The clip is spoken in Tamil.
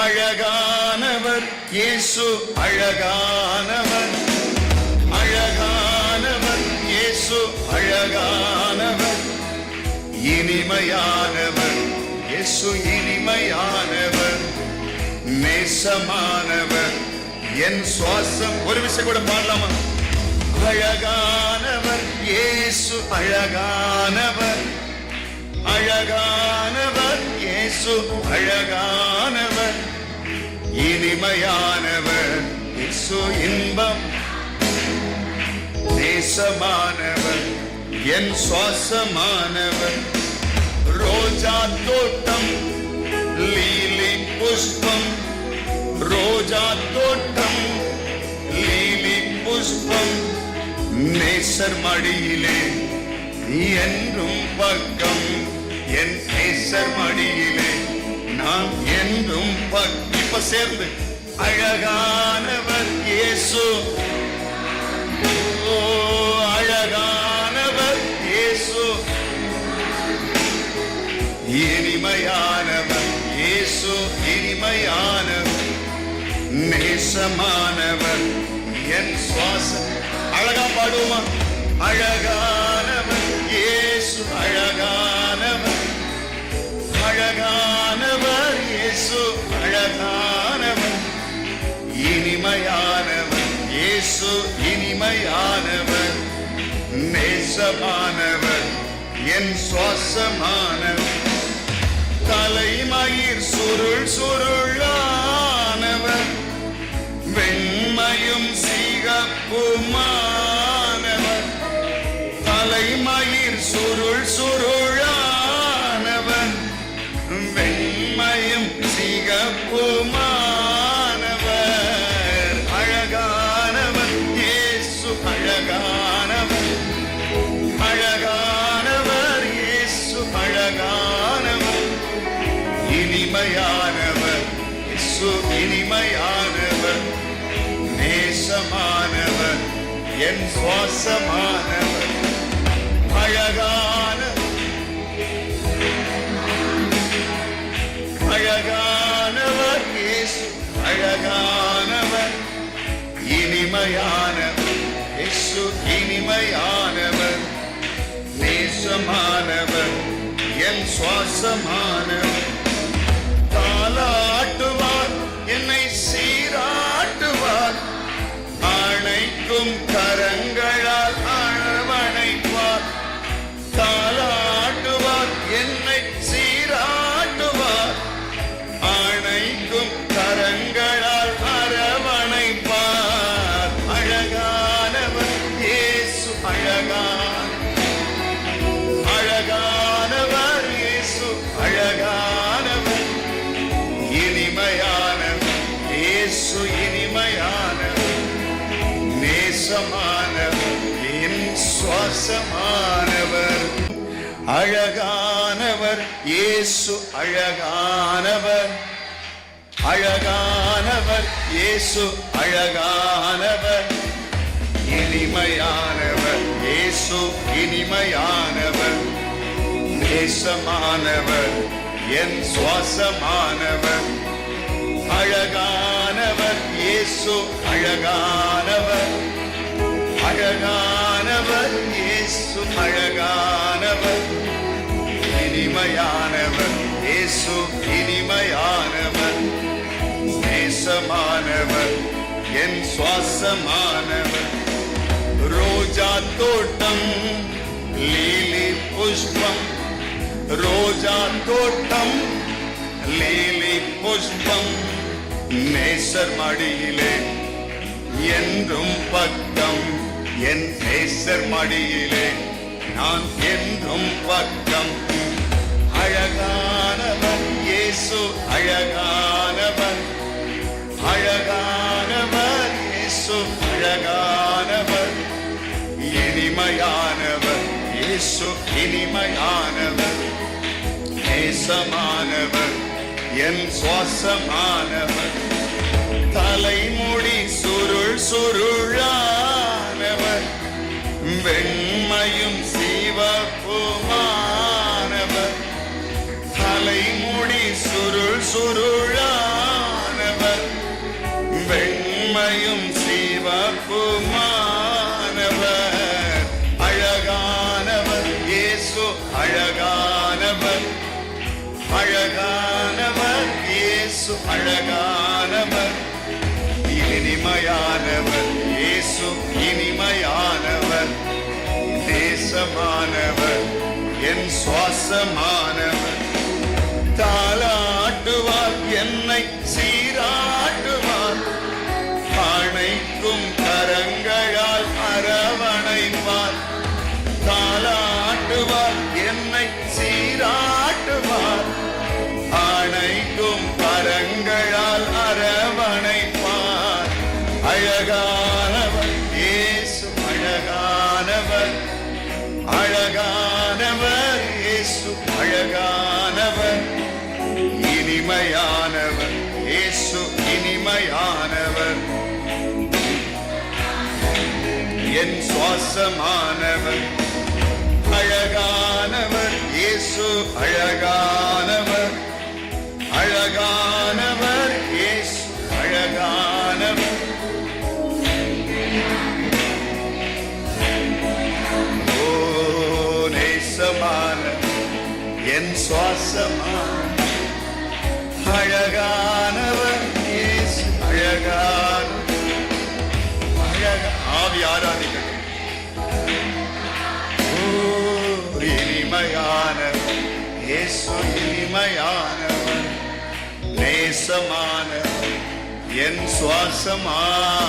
அழகானவர் இயேசு அழகானவர், அழகானவர் இயேசு அழகானவர், இனிமையானவர் இயேசு இனிமையானவர், நேசமானவர் என் சுவாசம். ஒரு விஷயம் கூட பாடலாமா? அழகானவர் இயேசு அழகானவர், அழகானவர் இயேசு அழகானவர், இனிமையானவர் இயேசு இன்பம், நேசமானவர் என் சுவாசமானவர், ரோஜா தோட்டம் லீலி புஷ்பம், ரோஜா தோட்டம் லீலி புஷ்பம், நேசர் மடியிலே என்றும் பக்கம், என் நேசர் மடியிலே நான் என்றும் பக்கம். இப்ப சேர்ந்து அழகானவர் இயேசு, அழகானவர் இயேசு, இனிமையானவர் இயேசு இனிமையானவர், நேசமானவர் என் சுவாசம். அழகா பாடுவோமா? அழகானவர் இயேசு அழகானவர், அழகானவர் இயேசு அழகானவர், இனிமையானவர் இயேசு இனிமையானவர், நேசமானவர் என் சுவாசமானவர், தலைமயிர் சுருள் சுருளானவர், வெண்மையும் சிகப்புமானவர், தலைமயிர் சுருள் சுருளானவர், வெண்மையும் சிகப்புமானவர், அழகானவர் இயேசு அழகானவர், அழகானவர் இயேசு அழகானவர், இனிமையானவர் இயேசு இனிமையானவர், நேசமானவர் என் சுவாசமானவர், அழகான அழகானவர் இயேசு அழகானவர், இனிமையானவர் இயேசு இனிமையானவர், நேசமானவர் என் சுவாசமானவர், தாலாட்டுவார் என்னை சீராட்டுவார், அணைக்கும் கரங்களால் அரவணைப்பார், தாலாட்டுவார் என்னை சீராட்டுவார், அணைக்கும் கரங்களால் அரவணைப்பார், அழகானவர் இயேசு அழகான, அழகானவர் இயேசு அழகானவர், இனிமையானவர் இயேசு இனிமையானவர், நேசமானவர் என் சுவாசமானவர், அழகானவர் இயேசு அழகானவர், அழகானவர் இயேசு அழகானவர், இனிமையானவர் இயேசு இனிமையானவர், நேசமானவர் என் சுவாசமானவர், அழகானவர் இயேசு அழகானவர், அழகானவர் இயேசு அழகானவர், இனிமையானவர் இயேசு இனிமையானவர், நேசமானவர் என் சுவாசமானவர், ரோஜா தோட்டம் லீலி புஷ்பம், ரோஜா தோட்டம் லீலி புஷ்பம், நேசர் மடியிலே என்றும் பக்கம், என் நேசர் மடியிலே நான் என்றும் பக்கம், அழகானவர் இயேசு அழகானவர், அழகானவர் இயேசு அழகானவர், இனிமையானவர் இயேசு இனிமையானவர், நேசமானவர் என் சுவாசமானவர், தலைமுடி சுருள் சுருளானவர், வெண்மையும் சிவப்புமானவர், தலைமுடி சுருள் சுருளானவர், அழகானவர், இனிமையானவர். இயேசு இனிமையானவர், நேசமானவர், என் சுவாசமானவர். தாலாட்டுவார், என்னை சீராட்டுவார், அணைக்கும் கரங்களால் அரவணைப்பார். தாலாட்டுவார், என்னை சீராட்டுவார், அணைக்கும் கரங்களால் அரவணைப்பார். அழகானவர் இயேசு, அழகானவர், அழகானவர் இயேசு, அழகானவர், இனிமையானவர் இயேசு, இனிமையானவர், என் சுவாசமானவர். அழகானவர் இயேசு, அழகானவர், அழகானவர் இயேசு, அழகானவர். ஓ நேசமான என் சுவாசமான அழகானவர் இயேசு, அழகான ஆவி ஆராதிக்கட்டும். இனிமையானவர் இயேசு, இனிமையானவர், நேசமானவர், என் சுவாசமானவர்.